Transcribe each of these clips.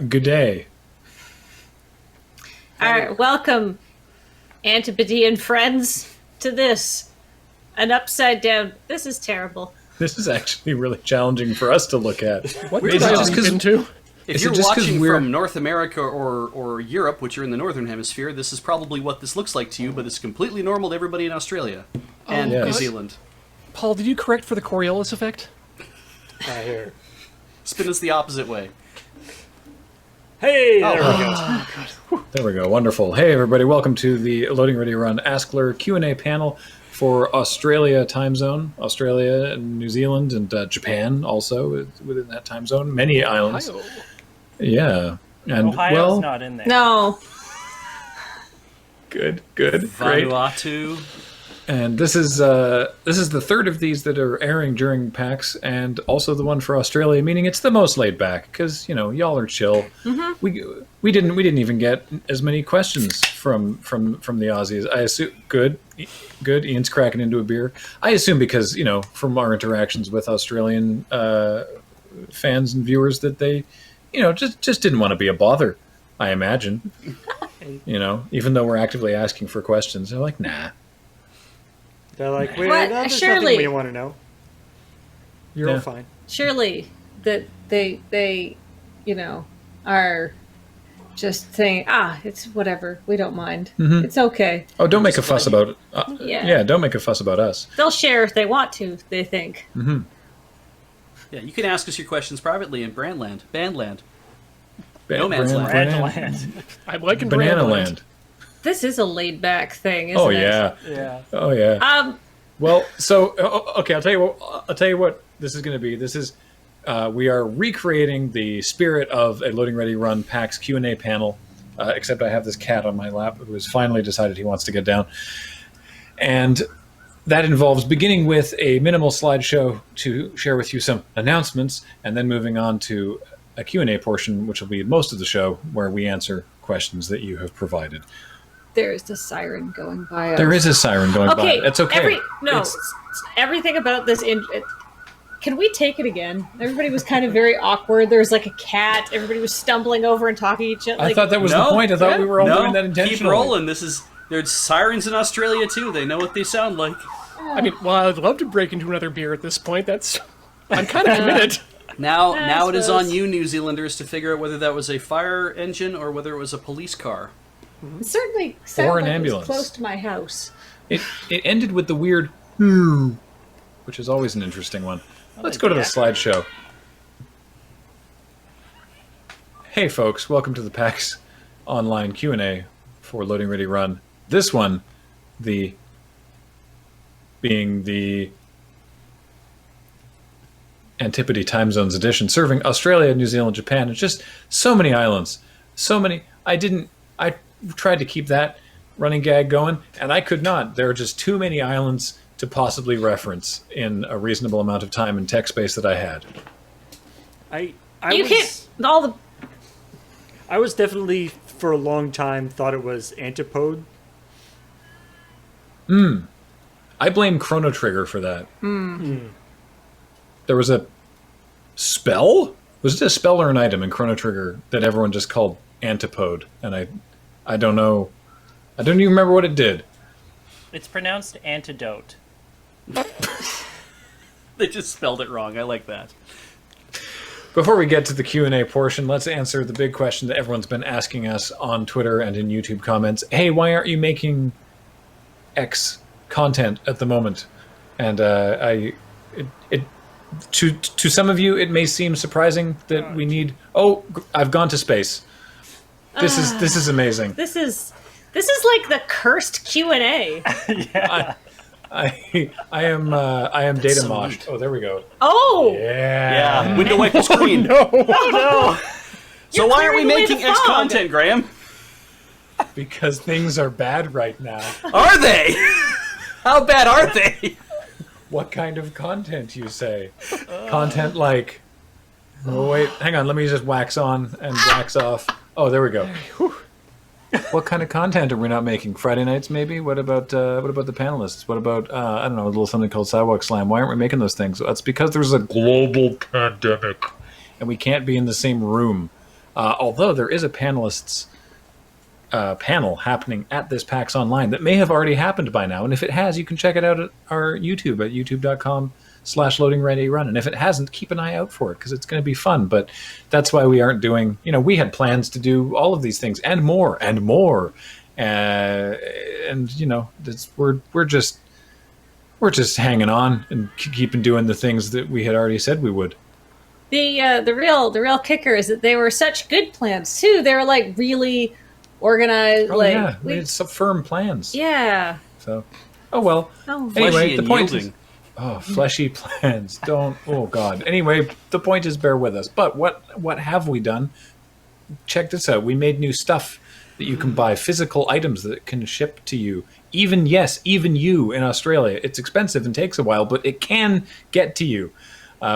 Good day. All right, welcome, Antipodean friends, to this. An upside down. This is terrible. This is actually really challenging for us to look at. What did I just get into? If you're watching from North America or Europe, which you're in the Northern Hemisphere, this is probably what this looks like to you, but it's completely normal to everybody in Australia and New Zealand. Paul, did you correct for the Coriolis effect? Here. Spin us the opposite way. Hey, there we go. There we go. Wonderful. Hey, everybody. Welcome to the Loading Ready Run Askler Q&A panel for Australia time zone. Australia, and New Zealand, and Japan also within that time zone. Many islands. Ohio. Yeah. And Ohio's not in there. No. Good. Great. Vanuatu. And this is the third of these that are airing during PAX, and also the one for Australia, meaning it's the most laid back because y'all are chill. Mm-hmm. We didn't even get as many questions from the Aussies. I assume good. Ian's cracking into a beer. I assume because from our interactions with Australian fans and viewers that they just didn't want to be a bother. I imagine. Even though we're actively asking for questions, they're like, nah. They're like, wait, What? there's Surely. nothing we want to know. You're all fine. Surely that they are just saying, it's whatever. We don't mind. Mm-hmm. It's okay. Oh, don't make a fuss about it. Yeah. Don't make a fuss about us. They'll share if they want to, they think. Mm-hmm. Yeah, you can ask us your questions privately in Bandland. No Man's Man's Land. Brandland. I'm liking Banana Brandland. Land. This is a laid back thing, isn't it? Yeah. Oh yeah. Well, so okay, I'll tell you what this is going to be. This is we are recreating the spirit of a Loading Ready Run PAX Q&A panel, except I have this cat on my lap who has finally decided he wants to get down, and that involves beginning with a minimal slideshow to share with you some announcements, and then moving on to a Q&A portion, which will be most of the show, where we answer questions that you have provided. There is a siren going by. There is a siren going by. It's okay. Everything about this. Can we take it again? Everybody was kind of very awkward. There was like a cat. Everybody was stumbling over and talking to each other. I thought that was the point. I thought we were all doing that intentionally. Keep rolling. There's sirens in Australia too. They know what they sound like. I mean, well, I'd love to break into another beer at this point. I'm kind of committed. Now it is on you, New Zealanders, to figure out whether that was a fire engine or whether it was a police car. It certainly sounded Or an like ambulance. It was close to my house. It ended with the weird which is always an interesting one. Let's go to the slideshow. Hey folks, welcome to the PAX Online Q&A for Loading Ready Run. This one, being the Antipode Time Zones edition, serving Australia, New Zealand, Japan. It's just so many islands. So many. I tried to keep that running gag going, and I could not. There are just too many islands to possibly reference in a reasonable amount of time and tech space that I had. I was definitely, for a long time, thought it was Antipode. I blame Chrono Trigger for that. There was a spell? Was it a spell or an item in Chrono Trigger that everyone just called Antipode? And I don't know. I don't even remember what it did. It's pronounced antidote. They just spelled it wrong. I like that. Before we get to the Q&A portion, let's answer the big question that everyone's been asking us on Twitter and in YouTube comments. Hey, why aren't you making X content at the moment? And to some of you, it may seem surprising that we need. Oh, I've gone to space. This is amazing. This is like the cursed Q&A. I am data moshed. Oh, there we go. Oh! Yeah. Window wipe the screen. No. Oh, no. So why aren't we making X content, Graham? Because things are bad right now. Are they? How bad are they? What kind of content, you say? Content like... Oh, wait, hang on. Let me just wax on and wax off. Oh, there we go. What kind of content are we not making? Friday nights, maybe? What about the panelists? What about I don't know, a little something called Sidewalk Slam? Why aren't we making those things? That's because there's a global pandemic, and we can't be in the same room. Although there is a panelists panel happening at this PAX Online that may have already happened by now, and if it has, you can check it out at our YouTube at youtube.com/LoadingReadyRun. And if it hasn't, keep an eye out for it because it's going to be fun. But that's why we aren't doing. We had plans to do all of these things and more and more, and we're just hanging on and keeping doing the things that we had already said we would. The real kicker is that they were such good plans too. They were like really organized. Oh yeah, we had some firm plans. Yeah. So, oh well. Oh, Anyway, the point yielding. is, fleshy plans. Don't. Oh God. Anyway, the point is, bear with us. But what have we done? Check this out. We made new stuff that you can buy, physical items that can ship to you. Even you in Australia. It's expensive and takes a while, but it can get to you.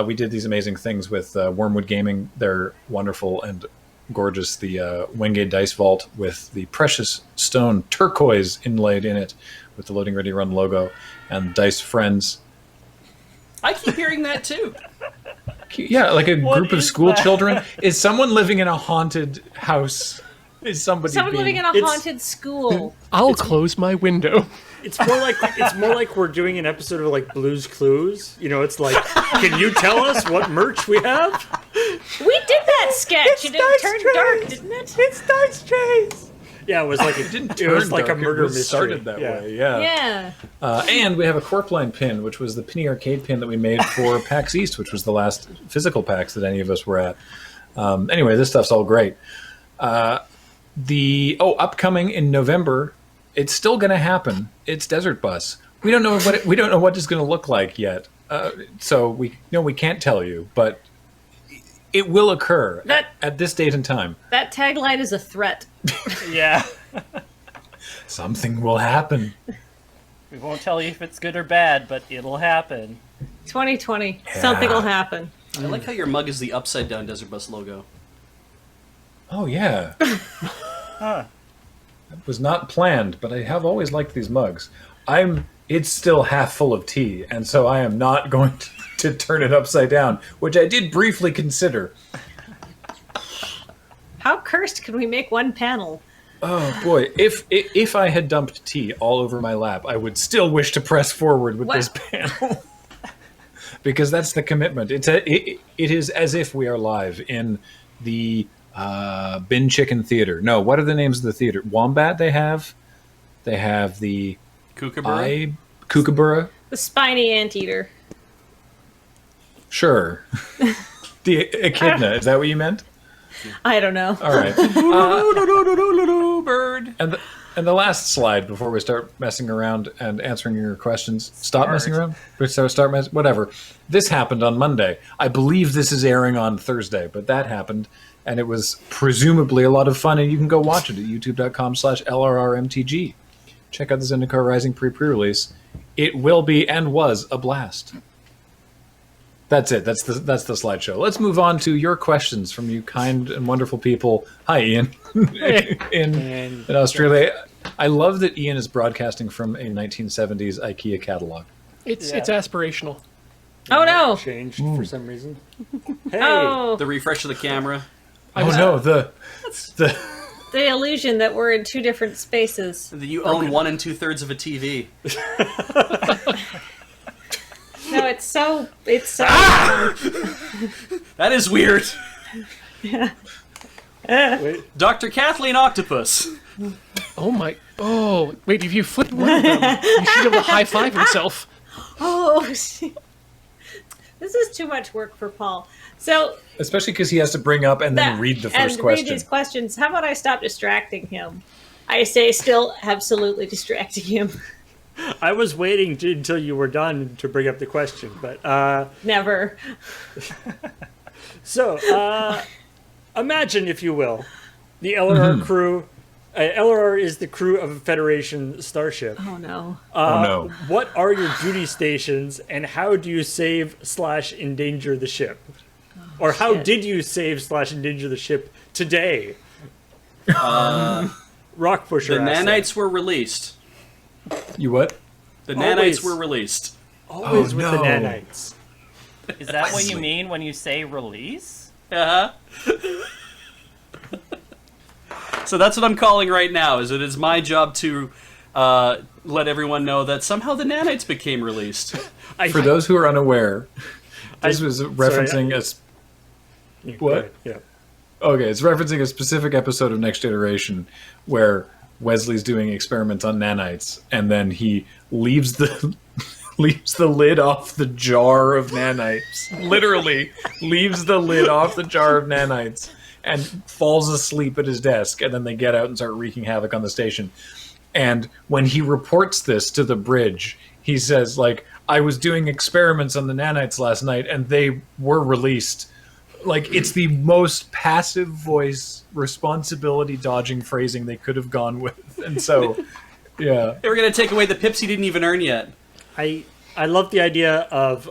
We did these amazing things with Wormwood Gaming. They're wonderful and gorgeous. The Wingate Dice Vault with the precious stone turquoise inlaid in it with the Loading Ready Run logo, and Dice Friends. I keep hearing that too. Yeah, like a group of is school that? children. Is someone living in a haunted house? Is somebody living in a haunted school. I'll close my window. It's more like we're doing an episode of like Blue's Clues. It's like, can you tell us what merch we have? We did that sketch and it turned dark, didn't it? It's Dice Trays. Yeah, it was like didn't it was turn like dark, a murder it was mystery. started that way. Yeah. Yeah. And we have a Corpline pin, which was the Penny Arcade pin that we made for PAX East, which was the last physical PAX that any of us were at. Anyway, this stuff's all great. Upcoming in November, it's still going to happen. It's Desert Bus. We don't know what it's going to look like yet. So we can't tell you, but it will occur at this date and time. That tagline is a threat. Yeah. Something will happen. We won't tell you if it's good or bad, but it'll happen. 2020. Something will happen. I like how your mug is the upside down Desert Bus logo. Oh yeah. Huh. It was not planned, but I have always liked these mugs. It's still half full of tea, and so I am not going to turn it upside down, which I did briefly consider. How cursed can we make one panel? Oh boy, if I had dumped tea all over my lap, I would still wish to press forward with this panel. Because that's the commitment. It is as if we are live in the Bin Chicken Theater. No, what are the names of the theater? Wombat they have the Kookaburra. The spiny anteater. Sure. The echidna, is that what you meant? I don't know. All right. Bird. And the last slide before we start messing around and answering your questions. Stop messing around? Whatever. This happened on Monday. I believe this is airing on Thursday, but that happened, and it was presumably a lot of fun, and you can go watch it at youtube.com/LRRMTG. Check out the Zendikar Rising pre-release. It will be and was a blast. That's it. That's the slideshow. Let's move on to your questions from you kind and wonderful people. Hi, Ian. in Australia. I love that Ian is broadcasting from a 1970s IKEA catalog. It's aspirational. Oh no! Changed for some reason. Hey, Oh, The refresh of the camera. The illusion that we're in two different spaces. That you own 1 2/3 of a TV. No, it's so. That is weird. Yeah. wait, Dr. Kathleen Octopus. Oh my! Oh wait! If you flip one of them, you should be able to high five himself. Oh, this is too much work for Paul. So Especially because he has to bring up and then read the first question. Read these questions. How about I stop distracting him? I say, still absolutely distracting him. I was waiting until you were done to bring up the question, but Never. so imagine, if you will, the LRR crew. LRR is the crew of a Federation starship. Oh no. Oh no. What are your duty stations, and how do you save/endanger the ship? Or how shit. did you save/endanger the ship today? rock pusher. The asset. nanites were released. You what? The Always. nanites were released. Always with the no. nanites. Is that what you mean when you say release? Uh-huh. So that's what I'm calling right now, is it is my job to let everyone know that somehow the nanites became released. For those who are unaware, this was referencing What? Yeah. Okay, it's referencing a specific episode of Next Generation where Wesley's doing experiments on nanites, and then he leaves the leaves the lid off the jar of nanites. Literally leaves the lid off the jar of nanites and falls asleep at his desk, and then they get out and start wreaking havoc on the station. And when he reports this to the bridge, he says, like, I was doing experiments on the nanites last night and they were released. Like, it's the most passive voice, responsibility dodging phrasing they could have gone with. And so, yeah. They were going to take away the pips he didn't even earn yet. I love the idea of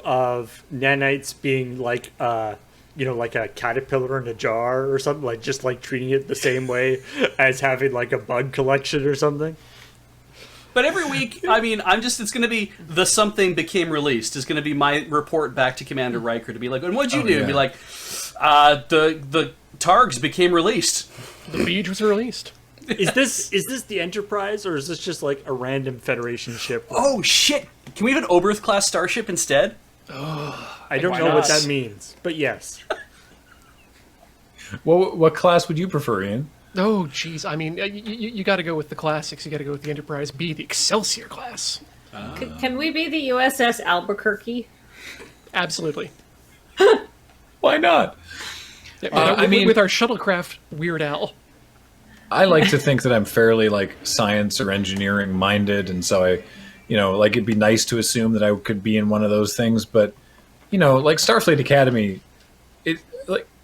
nanites being like like a caterpillar in a jar or something, like just like treating it the same way as having like a bug collection or something. But every week, I mean, it's going to be the something became released is going to be my report back to Commander Riker to be like, and what'd you do? Yeah. And be like, the Targs became released. The Beach was released. Is this the Enterprise, or is this just like a random Federation ship? Oh, shit. Can we have an Oberth class starship instead? I don't Why know not? what that means, but yes. What class would you prefer, Ian? Oh, jeez. I mean, you got to go with the classics. You got to go with the Enterprise B, the Excelsior class. Can we be the USS Albuquerque? Absolutely. Why not? Yeah, I mean- with our shuttlecraft Weird Al. I like to think that I'm fairly like science or engineering minded, and so I, like it'd be nice to assume that I could be in one of those things. But, like Starfleet Academy,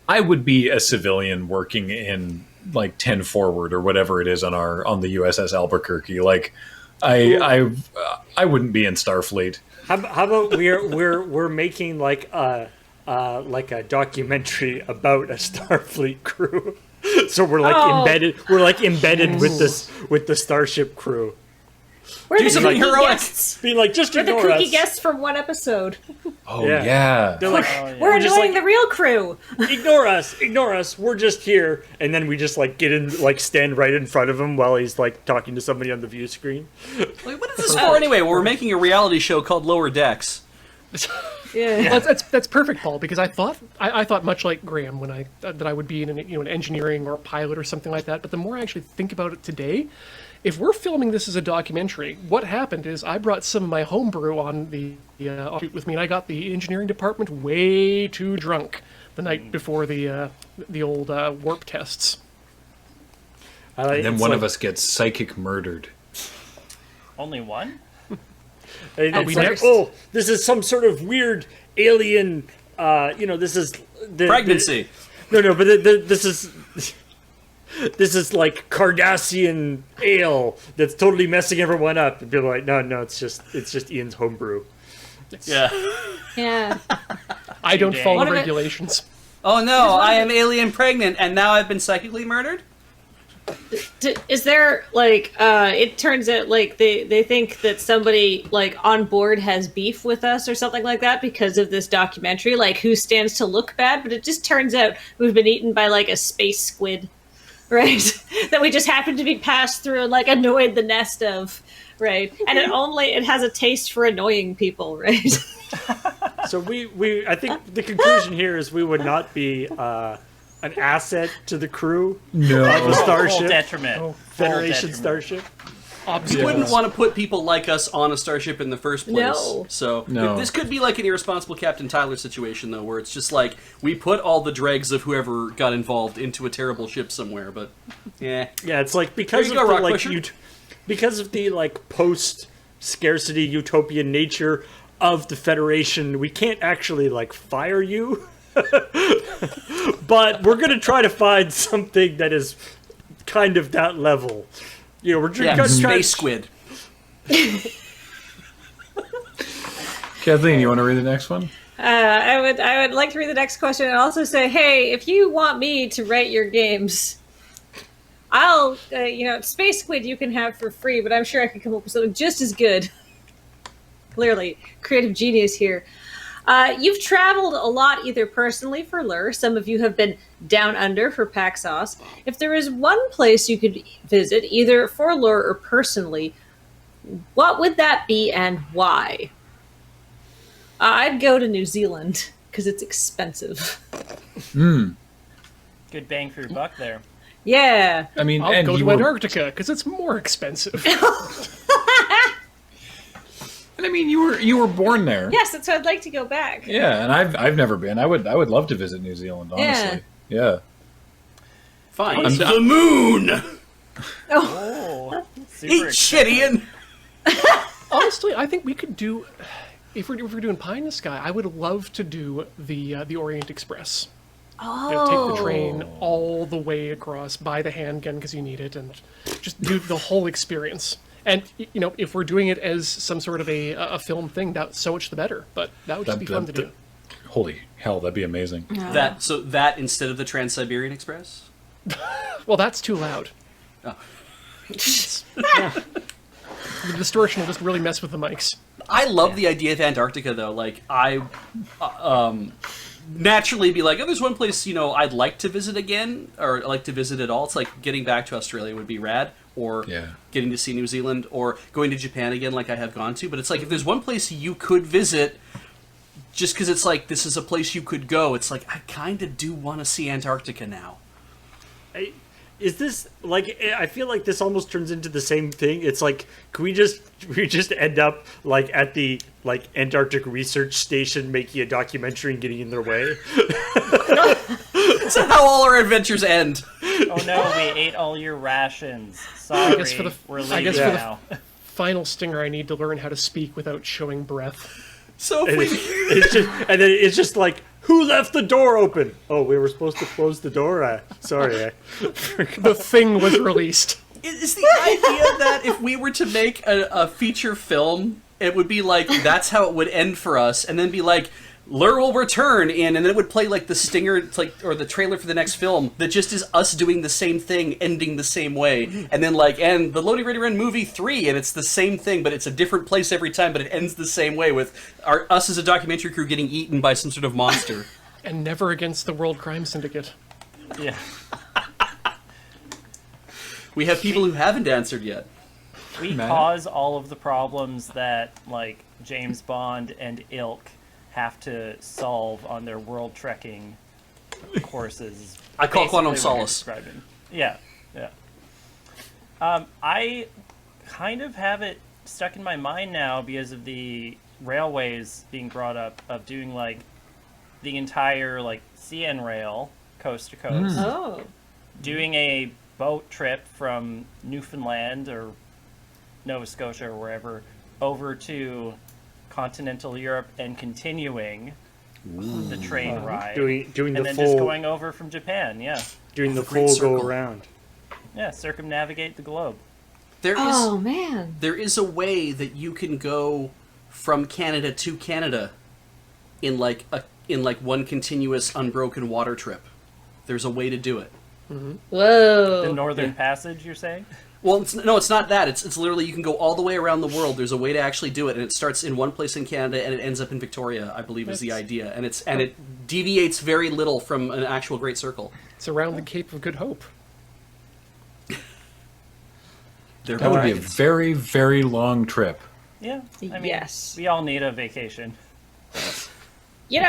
I would be a civilian working in like 10 Forward or whatever it is on the USS Albuquerque. Like, I wouldn't be in Starfleet. How about we're making like a documentary about a Starfleet crew. So we're like embedded. We're like embedded with the Starship crew. We're Do the something kooky heroic. guests. Being like, just We're the ignore kooky us. guests from one episode. Oh Yeah. yeah. They're like, We're just annoying like- the real crew. ignore us. We're just here, and then we just like get in, like stand right in front of him while he's like talking to somebody on the view screen. Like, what is this for anyway? Well, we're making a reality show called Lower Decks. Yeah. Well, that's perfect, Paul, because I thought much like Graham when that I would be in an engineering or a pilot or something like that. But the more I actually think about it today, if we're filming this as a documentary, what happened is I brought some of my homebrew on the shoot with me, and I got the engineering department way too drunk the night before the old warp tests. And then one of us gets psychic murdered. Only one? And we it's like, next- oh, this is some sort of weird alien. This is Pregnancy. No, but this is like Cardassian ale that's totally messing everyone up. And people are like, no, it's just Ian's homebrew. Yeah. Yeah. I don't dang. follow What if it- regulations. Oh no, I am alien pregnant, and now I've been psychically murdered? Is there like it turns out like they think that somebody like on board has beef with us or something like that because of this documentary, like who stands to look bad, but it just turns out we've been eaten by like a space squid, right? That we just happened to be passed through and like annoyed the nest of, right? And it has a taste for annoying people, right? So I think the conclusion here is we would not be an asset to the crew of the Full starship, detriment. Full Federation detriment. starship. You Obviously. wouldn't want to put people like us on a starship in the first place. No. So No. this could be like an irresponsible Captain Tyler situation, though, where it's just like we put all the dregs of whoever got involved into a terrible ship somewhere. But yeah, Yeah, it's like because There of you the go, like Rock Pusher. because of the like post scarcity utopian nature of the Federation, we can't actually like fire you. But we're gonna try to find something that is kind of that level. We're just yeah, gonna try space squid. Kathleen, you want to read the next one? I would like to read the next question and also say, hey, if you want me to write your games, I'll, Space Squid you can have for free, but I'm sure I can come up with something just as good. Clearly, creative genius here. You've traveled a lot, either personally for Lure. Some of you have been down under for PAX Aus. If there is one place you could visit, either for Lure or personally, what would that be and why? I'd go to New Zealand because it's expensive. Good bang for your buck there. Yeah. I mean, I'll and go you to were, Antarctica because it's more expensive. and I mean, you were born there. Yes, that's why I'd like to go back. Yeah, and I've never been. I would love to visit New Zealand. Honestly, yeah. Fine. The moon. Oh, super Eat shit, Ian. Honestly, I think we could do, if we're doing Pie in the Sky, I would love to do the Orient Express. Oh. Take the train all the way across, buy the handgun because you need it, and just do the whole experience. And if we're doing it as some sort of a film thing, that so much the better. But that would just be fun to do. Holy hell, that'd be amazing. That instead of the Trans-Siberian Express. Well, that's too loud. Oh. The distortion will just really mess with the mics. I love the idea of Antarctica, though. Like, I naturally be like, oh, there's one place, I'd like to visit again, or like to visit at all. It's like getting back to Australia would be rad, or getting to see New Zealand, or going to Japan again like I have gone to. But it's like, if there's one place you could visit, just because it's like, this is a place you could go, it's like, I kind of do want to see Antarctica now. Is this like? I feel like this almost turns into the same thing. It's like, can we just end up like at the Antarctic Research Station making a documentary and getting in their way? That's how all our adventures end. Oh no, we ate all your rations. Sorry, we're leaving now. For the final stinger, I need to learn how to speak without showing breath. So if and then it's just like, who left the door open? Oh, we were supposed to close the door. Sorry. The thing was released. Is the idea that if we were to make a feature film, it would be like, that's how it would end for us, and then be like, Lure will return in, and then it would play like the stinger, or the trailer for the next film that just is us doing the same thing, ending the same way, and then and the Loading Ready Run movie 3, and it's the same thing, but it's a different place every time, but it ends the same way with us as a documentary crew getting eaten by some sort of monster. And never against the World Crime Syndicate. Yeah. We have people who haven't answered yet. We cause all of the problems that James Bond and ilk have to solve on their world trekking courses. I call Quantum Solace. Yeah. I kind of have it stuck in my mind now because of the railways being brought up, of doing the entire CN rail coast to coast. Oh. Doing a boat trip from Newfoundland or Nova Scotia or wherever over to continental Europe and continuing the train ride. Doing and the then full, just going over from Japan, doing the full go around. Yeah, circumnavigate the globe. There is a way that you can go from Canada to Canada in one continuous unbroken water trip. There's a way to do it. Mm-hmm. Whoa. The Northern Passage, you're saying? Well, it's not that. It's literally, you can go all the way around the world. There's a way to actually do it, and it starts in one place in Canada and it ends up in Victoria, I believe, is the idea. And it deviates very little from an actual Great Circle. It's around the Cape of Good Hope. That would be a very, very long trip. Yeah. I mean, yes. We all need a vacation. You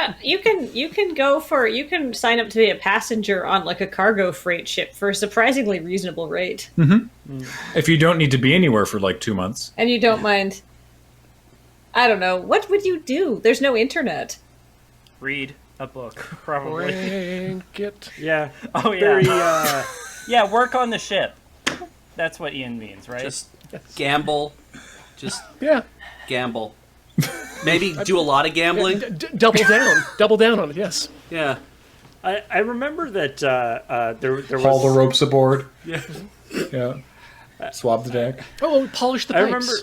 can sign up to be a passenger on a cargo freight ship for a surprisingly reasonable rate. Mm-hmm. If you don't need to be anywhere for 2 months. And you don't mind. I don't know. What would you do? There's no internet. Read a book, probably. Blanket. Yeah. Oh, yeah. Very, yeah, work on the ship. That's what Ian means, right? Just gamble. Just gamble. Maybe do a lot of gambling. Double down on it. Yes. Yeah. I remember that there was haul the ropes aboard. Yeah. Yeah. Swab the deck. Oh, polish the pipes. I remember.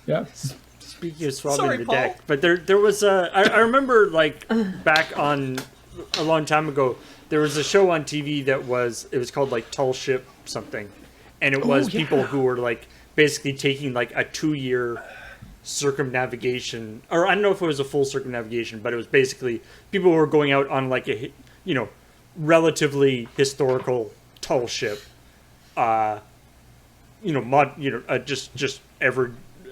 Yeah. Speaking of swabbing the deck, but there was I remember back on a long time ago, there was a show on TV that was called Tall Ship something, and it was people who were like basically taking like a 2-year circumnavigation, or I don't know if it was a full circumnavigation, but it was basically people who were going out on like a relatively historical tall ship, just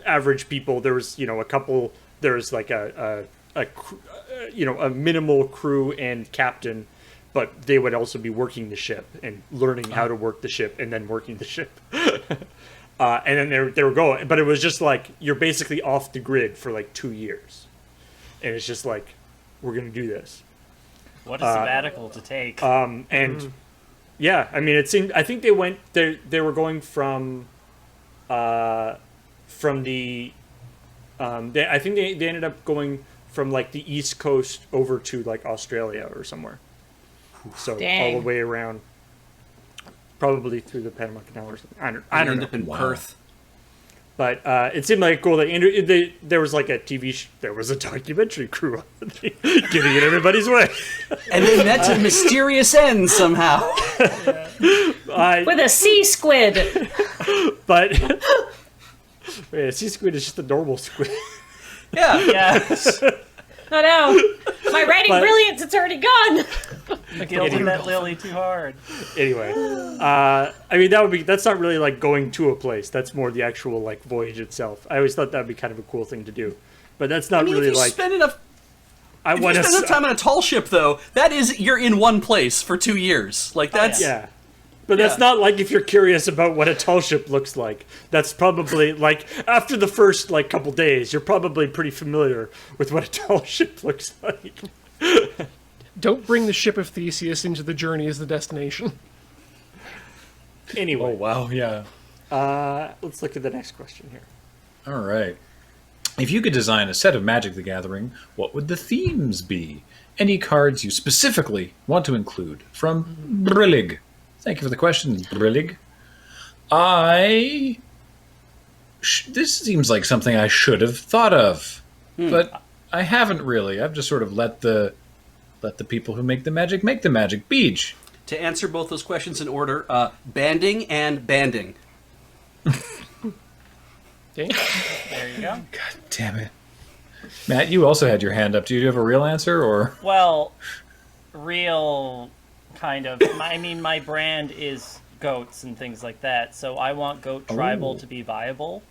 average people. There was a couple. There was like a minimal crew and captain, but they would also be working the ship and learning how to work the ship and then working the ship. And then they were going, but it was just like you're basically off the grid for like 2 years, and it's just like we're gonna do this. What a sabbatical to take. Yeah, I mean, it seemed. I think they went. They were going from the. I think they ended up going from like the East Coast over to like Australia or somewhere. So Dang. all the way around, probably through the Panama Canal or something. I don't End know. up in Perth. But it seemed like cool. There was like a TV. There was a documentary crew getting in everybody's way. And they met a mysterious end somehow. With a sea squid. But sea squid is just a normal squid. Yeah. Yes. Oh no, my writing brilliance, it's already gone. Gilding that lily too hard. Anyway, I mean that's not really like going to a place. That's more the actual like voyage itself. I always thought that'd be kind of a cool thing to do, but that's not really if you like. spend enough I If you want spend enough time on a tall ship, though, that is, you're in one place for 2 years. Like, that's... Yeah. But that's not like if you're curious about what a tall ship looks like. That's probably, like, after the first, like, couple days, you're probably pretty familiar with what a tall ship looks like. Don't bring the ship of Theseus into the journey as the destination. Anyway. Oh, wow, yeah. Let's look at the next question here. All right. If you could design a set of Magic the Gathering, what would the themes be? Any cards you specifically want to include? From Brillig. Thank you for the question, Brillig. This seems like something I should have thought of, but I haven't really. I've just sort of let the people who make the magic. Beach. To answer both those questions in order, banding and banding. Okay. There you go. God damn it. Matt, you also had your hand up. Do you have a real answer, or? Well, real kind of. I mean, my brand is goats and things like that, so I want Goat Tribal to be viable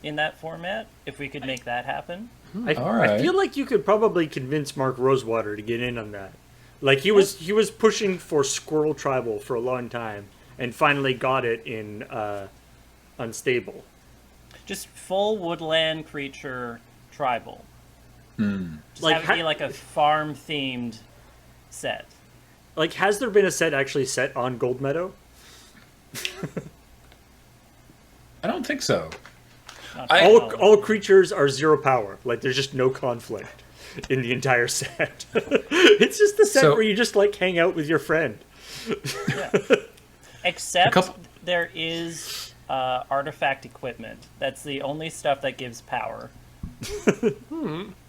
in that format, if we could make that happen. All right. I feel like you could probably convince Mark Rosewater to get in on that. Like he was pushing for Squirrel Tribal for a long time, and finally got it in Unstable. Just full woodland creature tribal. Just Like, have it be like a farm-themed set. Like, has there been a set actually set on Gold Meadow? I don't think so. All creatures are 0 power. Like, there's just no conflict in the entire set. It's just the set where you just, like, hang out with your friend. Yeah. Except there is artifact equipment. That's the only stuff that gives power.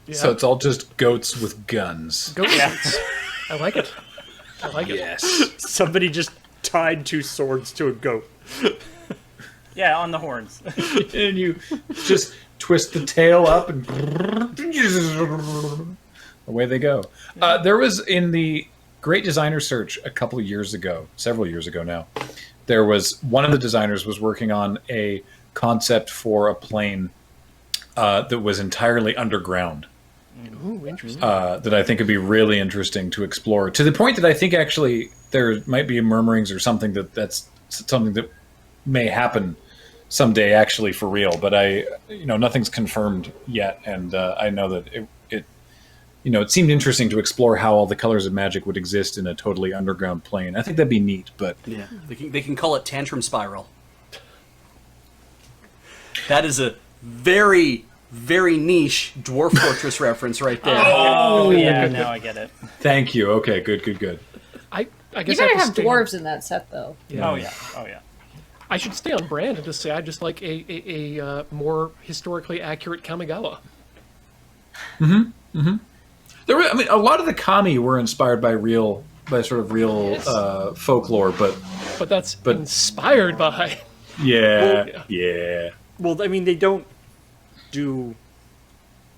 Yeah. So it's all just goats with guns. Goats. I like it. I like it. Yes. Somebody just tied 2 swords to a goat. Yeah, on the horns. And you just twist the tail up and away they go. There was in the Great Designer Search a couple of years ago, several years ago now, there was one of the designers was working on a concept for a plane that was entirely underground. Ooh, interesting. That I think would be really interesting to explore, to the point that I think actually there might be murmurings or something that's something that may happen someday actually for real, but nothing's confirmed yet, and I know that it seemed interesting to explore how all the colors of Magic would exist in a totally underground plane. I think that'd be neat, but Yeah, they can call it Tantrum Spiral. That is a very, very niche Dwarf Fortress reference right there. Oh, yeah, now I get it. thank you. Okay, good. I You guess I better have have to stay dwarves in that set, though. Oh, yeah. Oh, yeah. I should stay on brand and just say I just like a more historically accurate Kamigawa. There were, a lot of the kami were inspired by real sort of real folklore, but But inspired by. yeah. Well, I mean, they don't do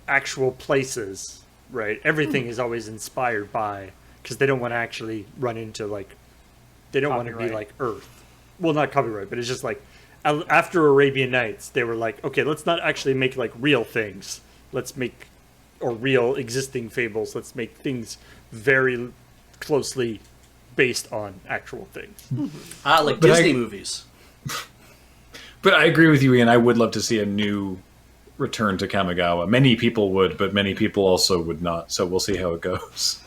actual places, right? Everything is always inspired by, because they don't want to actually run into, like, they don't want to be Copyright. like Earth. Well, not copyright, but it's just like, after Arabian Nights, they were like, okay, let's not actually make, like, real things. Let's make, or real existing fables, let's make things very closely based on actual things. Like But Disney movies. But I agree with you, Ian. I would love to see a new return to Kamigawa. Many people would, but many people also would not. So we'll see how it goes.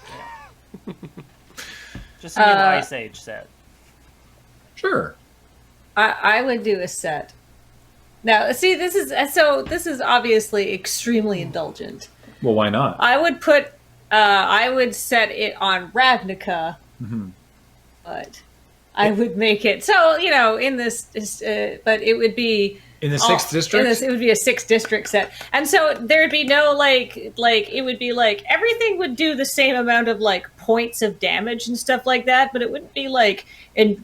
Just a new Ice Age set. Sure. I would do a set. Now, see, this is obviously extremely indulgent. Well, why not? I would set it on Ravnica, but I would make it so in this, but it would be In the 6th district? It would be a 6th district set, and so there'd be no like it would be like everything would do the same amount of like points of damage and stuff like that, but it wouldn't be like it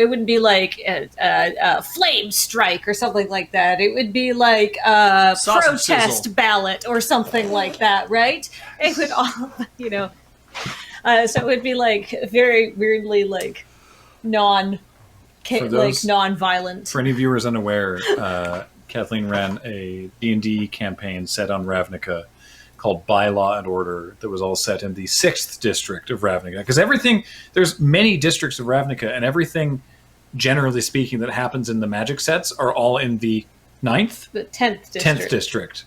wouldn't be like a flame strike or something like that. It would be like a Sausage protest sizzle. ballot or something like that, right? It would all so it would be like very weirdly like non-violent. For any viewers unaware, Kathleen ran a D&D campaign set on Ravnica called By Law and Order that was all set in the 6th district of Ravnica. Because there's many districts of Ravnica, and everything, generally speaking, that happens in the magic sets are all in the 9th? The 10th district. 10th district.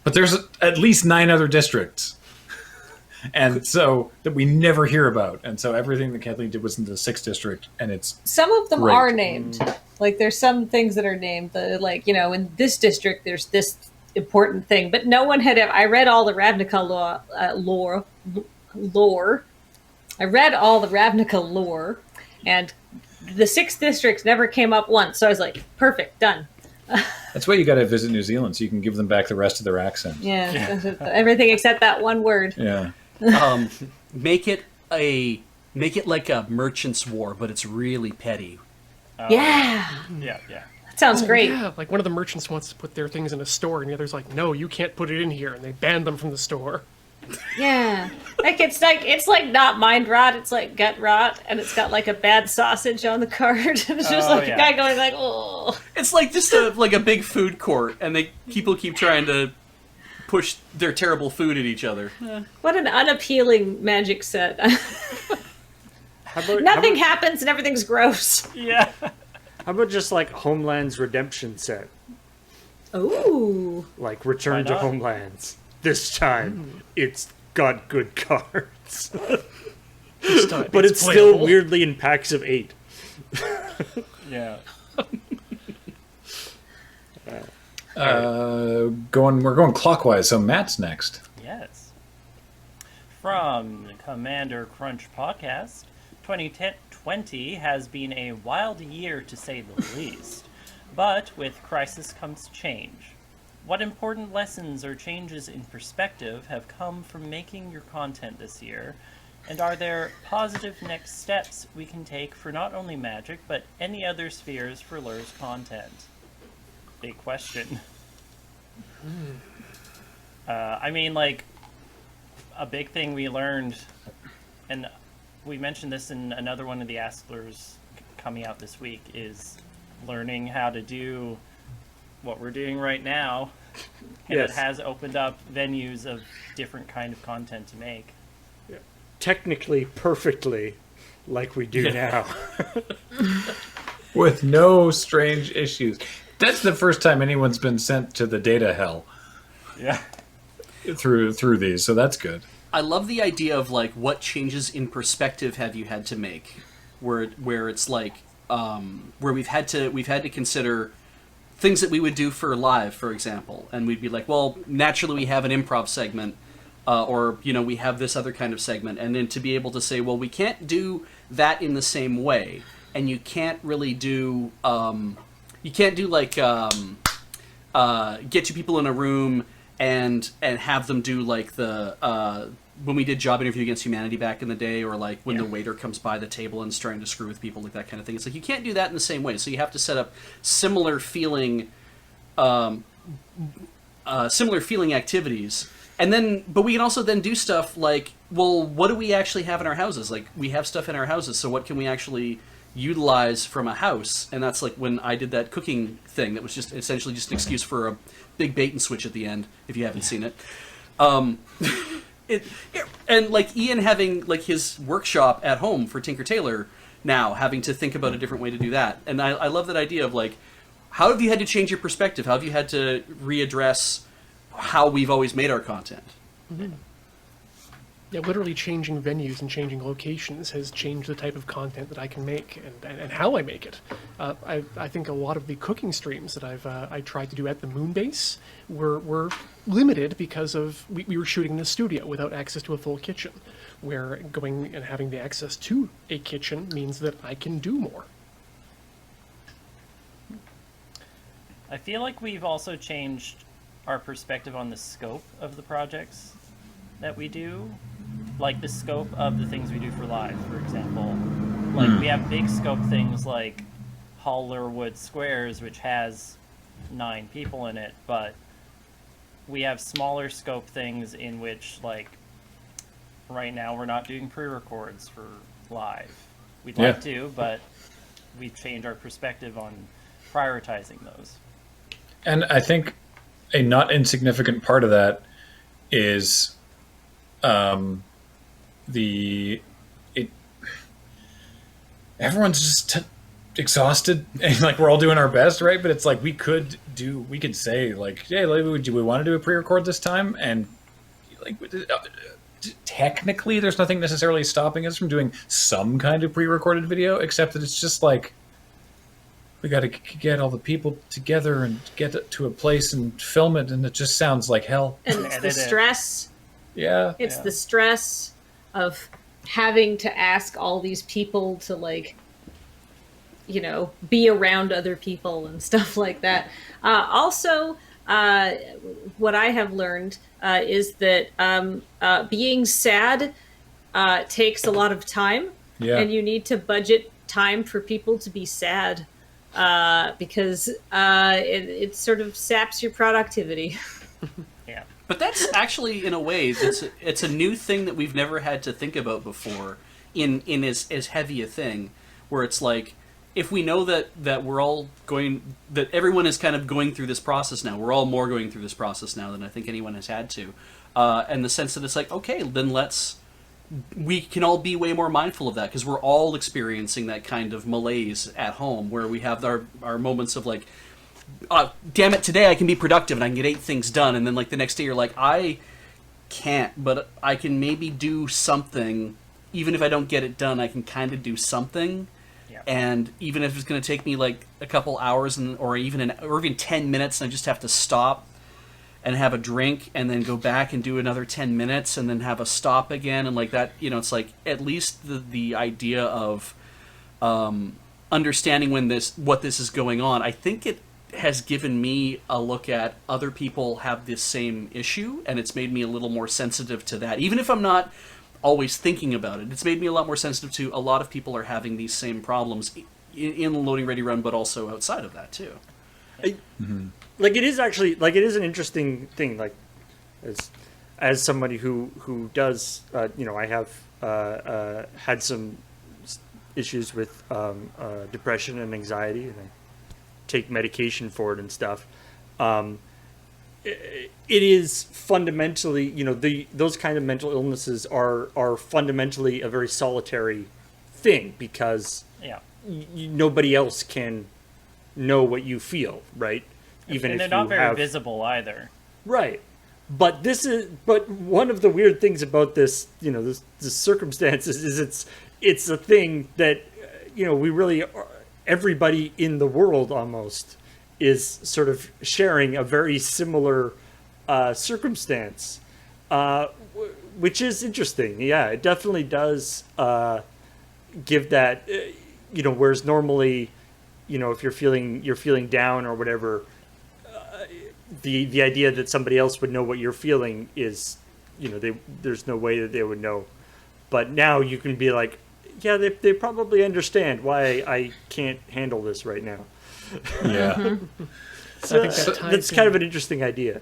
But there's at least 9 other districts. And so that we never hear about. And so everything that Kathleen did was in the 6th district, and it's Some of them Great. are named. Like there's some things that are named. In this district, there's this important thing, but no one had. I read all the Ravnica lore. I read all the Ravnica lore, and the 6th district never came up once. So I was like, perfect, done. that's why you got to visit New Zealand so you can give them back the rest of their accent. Yeah, everything except that one word. Yeah. Make it like a merchant's war, but it's really petty. Yeah, Yeah. that sounds great. Yeah, like one of the merchants wants to put their things in a store, and the other's like, no, you can't put it in here, and they ban them from the store. Yeah, it's like not mind rot, it's like gut rot, and it's got like a bad sausage on the card, and it's just like a guy going like, oh. It's like just like a big food court, and people keep trying to push their terrible food at each other. What an unappealing magic set. Nothing happens and everything's gross. Yeah. How about just like Homeland's Redemption set? Ooh. Like Return Why to not? Homelands. This time, it's got good cards. This time But it's still playable. weirdly in packs of 8. Yeah. We're going clockwise, so Matt's next. Yes. From Commander Crunch Podcast, 2020 has been a wild year to say the least. But with crisis comes change. What important lessons or changes in perspective have come from making your content this year? And are there positive next steps we can take for not only Magic, but any other spheres for Lur's content? Big question. A big thing we learned, and we mentioned this in another one of the Asklers coming out this week, is learning how to do what we're doing right now. And Yes. it has opened up venues of different kind of content to make. Technically, perfectly, like we do now. With no strange issues. That's the first time anyone's been sent to the data hell Yeah. through these, so that's good. I love the idea of like what changes in perspective have you had to make, where it's like where we've had to consider things that we would do for live, for example, and we'd be like, well, naturally we have an improv segment, or we have this other kind of segment, and then to be able to say, well, we can't do that in the same way, and you can't really do get two people in a room and have them do like the when we did Job Interview Against Humanity back in the day, or like when the waiter comes by the table and is trying to screw with people, like that kind of thing. It's like you can't do that in the same way. So you have to set up similar feeling activities. And then, but we can also then do stuff like, well, what do we actually have in our houses? Like, we have stuff in our houses, so what can we actually utilize from a house? And that's like when I did that cooking thing that was just essentially just an excuse for a big bait and switch at the end, if you haven't seen it. And like Ian having like his workshop at home for Tinker Tailor now, having to think about a different way to do that. And I love that idea of like, how have you had to change your perspective? How have you had to readdress how we've always made our content? Mm-hmm. Yeah, literally changing venues and changing locations has changed the type of content that I can make and how I make it. I think a lot of the cooking streams that I tried to do at the Moonbase were limited because of we were shooting in a studio without access to a full kitchen, where going and having the access to a kitchen means that I can do more. I feel like we've also changed our perspective on the scope of the projects that we do, like the scope of the things we do for live, for example. Like we have big scope things like Hollerwood Squares, which has 9 people in it, but we have smaller scope things in which, like, right now we're not doing pre-records for live. We'd like to, but we've changed our perspective on prioritizing those. And I think a not insignificant part of that is everyone's just exhausted and like we're all doing our best, right? But it's like we could say like, hey, do we want to do a pre-record this time? And like technically there's nothing necessarily stopping us from doing some kind of pre-recorded video, except that it's just like we got to get all the people together and get to a place and film it, and it just sounds like hell. And it's the stress. Yeah. It's the stress of having to ask all these people to, like, you know, be around other people and stuff like that. Also, what I have learned is that being sad takes a lot of time. Yeah. And you need to budget time for people to be sad. Because it sort of saps your productivity. Yeah, but that's actually, in a way, it's a new thing that we've never had to think about before in as heavy a thing, where it's like, if we know that we're all that everyone is kind of going through this process now, we're all more going through this process now than I think anyone has had to, and the sense that it's like, okay, then we can all be way more mindful of that, because we're all experiencing that kind of malaise at home, where we have our moments of like, damn it, today I can be productive and I can get 8 things done, and then like the next day you're like, I can't, but I can maybe do something. Even if I don't get it done, I can kind of do something. Yeah. And even if it's going to take me like a couple hours or even 10 minutes, and I just have to stop and have a drink and then go back and do another 10 minutes and then have a stop again, and like that, you know, it's like at least the idea of understanding what this is going on. I think it has given me a look at other people have this same issue, and it's made me a little more sensitive to that. Even if I'm not always thinking about it, it's made me a lot more sensitive to a lot of people are having these same problems in Loading Ready Run, but also outside of that too. Like it is an interesting thing. Like as somebody who does, you know, I have had some issues with depression and anxiety, and I take medication for it and stuff. It is fundamentally, you know, those kind of mental illnesses are fundamentally a very solitary thing, because nobody else can know what you feel, right? Even and if they're not you very have... visible either. Right. But one of the weird things about this, you know, this circumstances is it's a thing that, you know, we really are, everybody in the world almost is sort of sharing a very similar circumstance, which is interesting. Yeah, it definitely does give that, you know, whereas normally, you know, if you're feeling down or whatever, the idea that somebody else would know what you're feeling is there's no way that they would know. But now you can be like, yeah, they probably understand why I can't handle this right now. Yeah. So I think that ties that's in. kind of an interesting idea.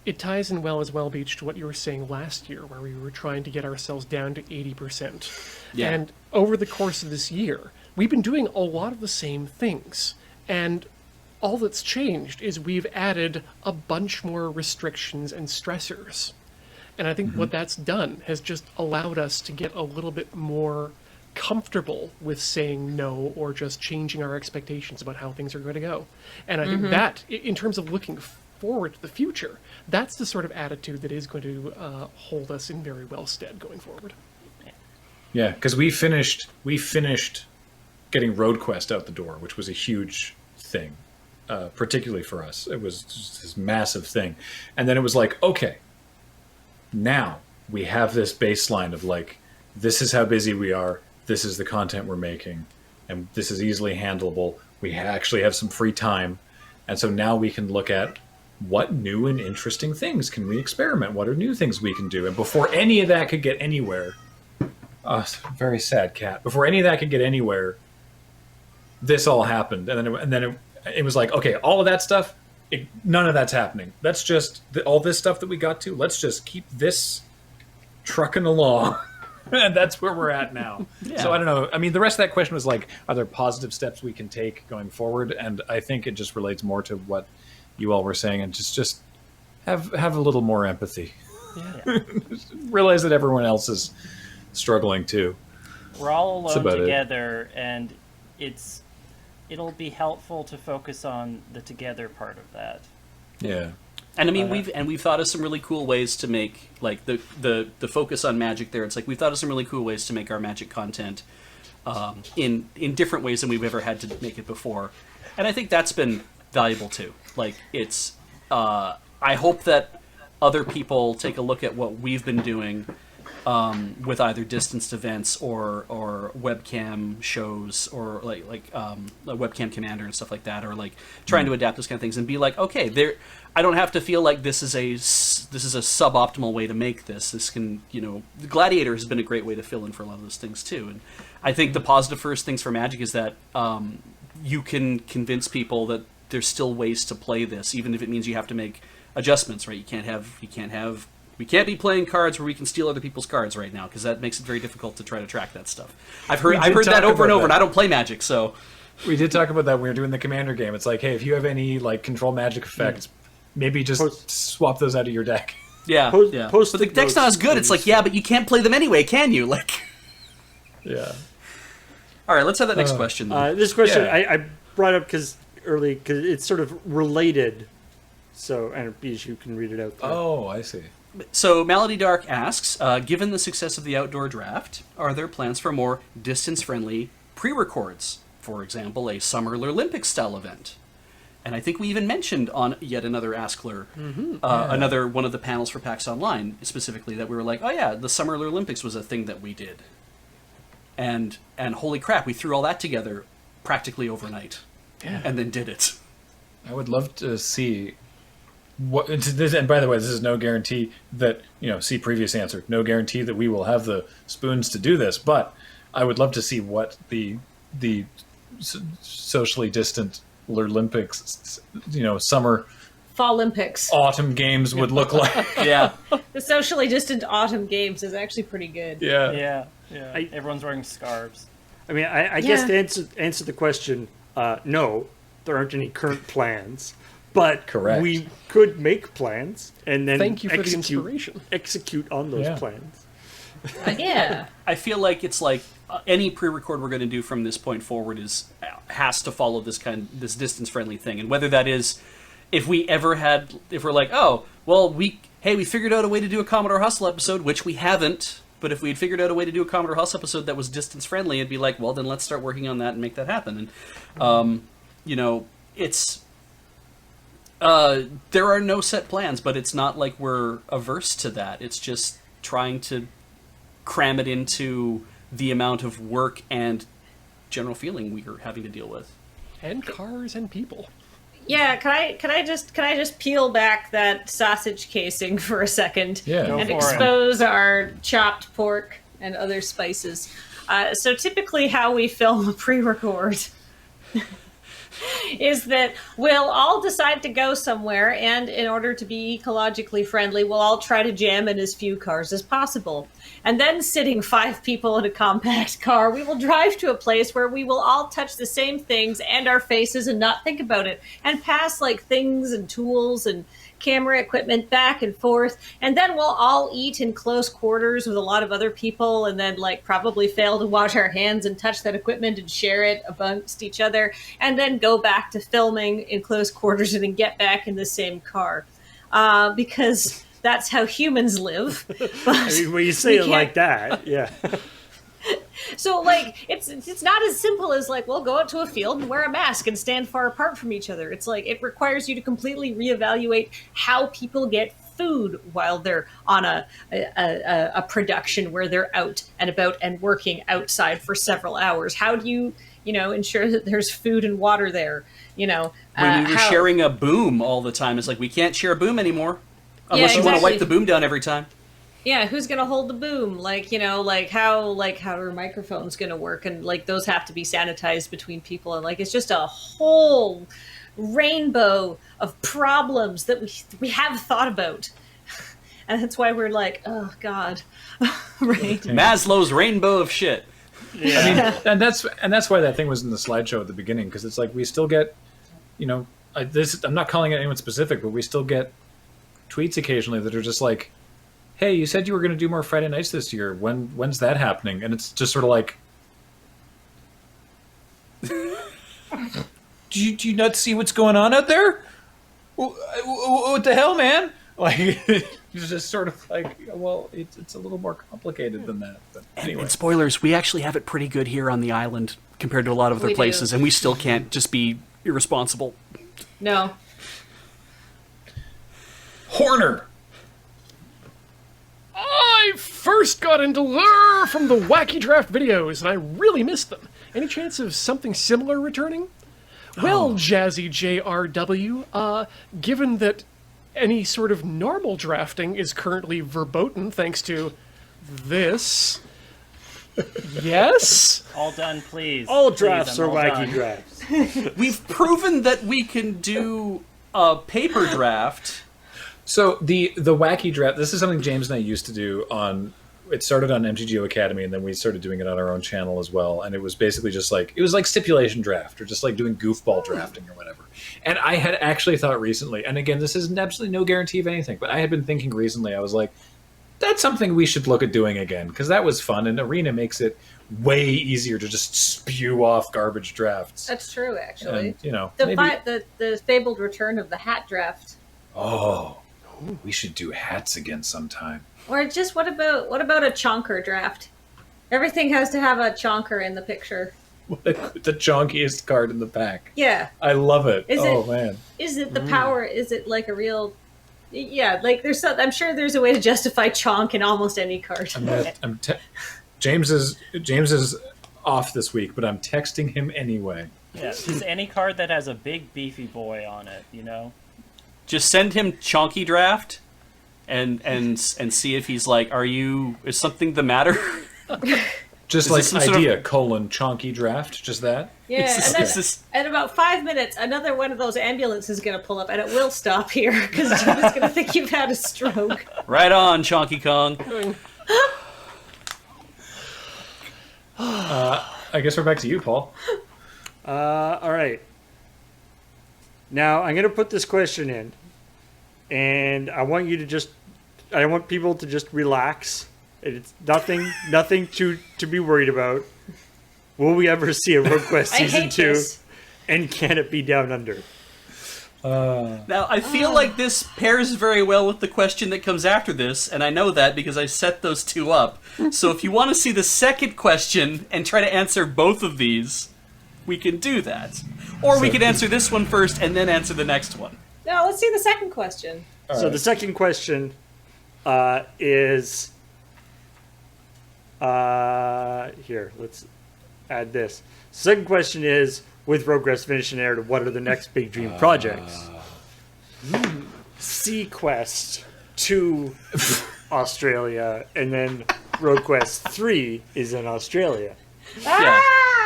It ties in well as well, Beach, to what you were saying last year, where we were trying to get ourselves down to 80%. Yeah. And over the course of this year, we've been doing a lot of the same things. And all that's changed is we've added a bunch more restrictions and stressors. And I think what that's done has just allowed us to get a little bit more comfortable with saying no or just changing our expectations about how things are going to go. And I think that, in terms of looking forward to the future, that's the sort of attitude that is going to hold us in very well stead going forward. Yeah, because we finished getting RoadQuest out the door, which was a huge thing, particularly for us. It was just this massive thing. And then it was like, okay, now we have this baseline of like, this is how busy we are, this is the content we're making, and this is easily handleable. We actually have some free time. And so now we can look at what new and interesting things can we experiment? What are new things we can do? And before any of that could get anywhere, very sad cat. Before any of that could get anywhere, this all happened, and then it was like, okay, all of that stuff, none of that's happening. That's just all this stuff that we got to. Let's just keep this trucking along, and that's where we're at now. Yeah. So I don't know. I mean, the rest of that question was like, are there positive steps we can take going forward? And I think it just relates more to what you all were saying, and just have a little more empathy. Yeah. Realize that everyone else is struggling too. We're all That's alone about it. together, and it'll be helpful to focus on the together part of that. Yeah. And I mean, we've thought of some really cool ways to make like the focus on magic there. It's like we've thought of some really cool ways to make our magic content in different ways than we've ever had to make it before, and I think that's been valuable too. Like it's, I hope that other people take a look at what we've been doing with either distanced events or webcam shows or like a webcam commander and stuff like that, or like trying to adapt those kind of things and be like, okay, I don't have to feel like this is a suboptimal way to make this. This can, the Gladiator has been a great way to fill in for a lot of those things too. And I think the positive first things for Magic is that you can convince people that there's still ways to play this, even if it means you have to make adjustments, right? We can't be playing cards where we can steal other people's cards right now, because that makes it very difficult to try to track that stuff. I've heard that over and over, and I don't play Magic, so We did talk about that when we were doing the Commander game. It's like, hey, if you have any like control magic effects, maybe just swap those out of your deck. yeah. But the deck's not as good. It's like, yeah, but you can't play them anyway, can you? Like, Yeah. all right, let's have that next question. Then. This question Yeah. I brought up because it's sort of related. So, and Beej, you can read it out there. Oh, I see. So Malady Dark asks, given the success of the outdoor draft, are there plans for more distance-friendly pre-records? For example, a Summer Olympics style event. And I think we even mentioned on yet another Askler, another one of the panels for PAX Online, specifically, that we were like, oh yeah, the Summer Olympics was a thing that we did. And holy crap, we threw all that together practically overnight. Yeah. And then did it. I would love to see what this, and by the way, this is no guarantee that, see previous answer, no guarantee that we will have the spoons to do this, but I would love to see what the socially distant Olympics, summer, Fall Olympics. autumn games would look like. Yeah. The socially distant autumn games is actually pretty good. Yeah. Yeah. Everyone's wearing scarves. I mean, I guess to answer the question, no, there aren't any current plans. But Correct. we could make plans and then Thank you for the inspiration. execute on those plans. Yeah. I feel like it's like any pre-record we're going to do from this point forward has to follow this distance-friendly thing, and whether that is if we're like, oh well, we figured out a way to do a Commodore Hustle episode, which we haven't, but if we'd figured out a way to do a Commodore Hustle episode that was distance-friendly, it'd be like, well, then let's start working on that and make that happen. And it's there are no set plans, but it's not like we're averse to that. It's just trying to cram it into the amount of work and general feeling we are having to deal with. And cars and people. Yeah, can I just peel back that sausage casing for a second Yeah. Go and for it. expose our chopped pork and other spices? So typically, how we film a pre-record is that we'll all decide to go somewhere, and in order to be ecologically friendly, we'll all try to jam in as few cars as possible. And then, sitting 5 people in a compact car, we will drive to a place where we will all touch the same things and our faces and not think about it, and pass like things and tools and camera equipment back and forth, and then we'll all eat in close quarters with a lot of other people, and then like probably fail to wash our hands and touch that equipment and share it amongst each other, and then go back to filming in close quarters and then get back in the same car, because that's how humans live. But I mean, when you say we it like that, yeah. so like it's not as simple as like, well, go out to a field and wear a mask and stand far apart from each other. It's like it requires you to completely reevaluate how people get food while they're on a production where they're out and about and working outside for several hours. How do you ensure that there's food and water there? When we were sharing a boom all the time, it's like we can't share a boom anymore unless you want to exactly. wipe the boom down every time. Yeah, who's gonna hold the boom? How are microphones gonna work? And like those have to be sanitized between people, and like it's just a whole rainbow of problems that we have thought about, and that's why we're like, oh god, right? Maslow's rainbow of shit. I mean, and that's why that thing was in the slideshow at the beginning, because it's like we still get, I'm not calling it anyone specific, but we still get tweets occasionally that are just like, hey, you said you were going to do more Friday nights this year. When's that happening? And it's just sort of like, do you not see what's going on out there? What the hell, man? Like, it's just sort of like, well, it's a little more complicated than that. But anyway. And spoilers, we actually have it pretty good here on the island compared to a lot of other We do. places, and we still can't just be irresponsible. No. Horner! I first got into Lure from the Wacky Draft videos, and I really missed them. Any chance of something similar returning? Well, Jazzy JRW, given that any sort of normal drafting is currently verboten thanks to this, yes? All done, please. All Please, drafts I'm are all wacky done. drafts. We've proven that we can do a paper draft. So the wacky draft, this is something James and I used to do it started on MTGO Academy, and then we started doing it on our own channel as well. And it was basically just like, it was like stipulation draft, or just like doing goofball drafting or whatever. And I had actually thought recently, and again, this is absolutely no guarantee of anything, but I had been thinking recently, I was like, that's something we should look at doing again, because that was fun, and Arena makes it way easier to just spew off garbage drafts. That's true, actually. And, The fabled return of the hat draft. Oh, we should do hats again sometime. Or just what about a chonker draft? Everything has to have a chonker in the picture. The chonkiest card in the pack. Yeah. I love it. Is Man. Is it the power? Is it like a real? Yeah, like I'm sure there's a way to justify chonk in almost any card. James is off this week, but I'm texting him anyway. Yeah, just any card that has a big beefy boy on it, Just send him Chonky Draft and see if he's like, is something the matter? Just Is like this some sort idea, chonky draft, just that? Yeah, Is and this- then in about 5 minutes, another one of those ambulances is going to pull up, and it will stop here because Jim is going to think you've had a stroke. Right on, Chonky Kong. I guess we're back to you, Paul. All right. Now I'm gonna put this question in, and I want people to just relax. It's nothing to be worried about. Will we ever see a RogueQuest I season hate 2? this. And can it be Down Under? Now, I feel like this pairs very well with the question that comes after this, and I know that because I set those two up. So if you want to see the second question and try to answer both of these, we can do that. Or we could answer this one first and then answer the next one. No, let's see the second question. So the second question is here. Let's add this. Second question is: with Road Quest finishing there to what are the next big dream projects. Sequest to Australia, and then Road Quest 3 is in Australia. Yeah.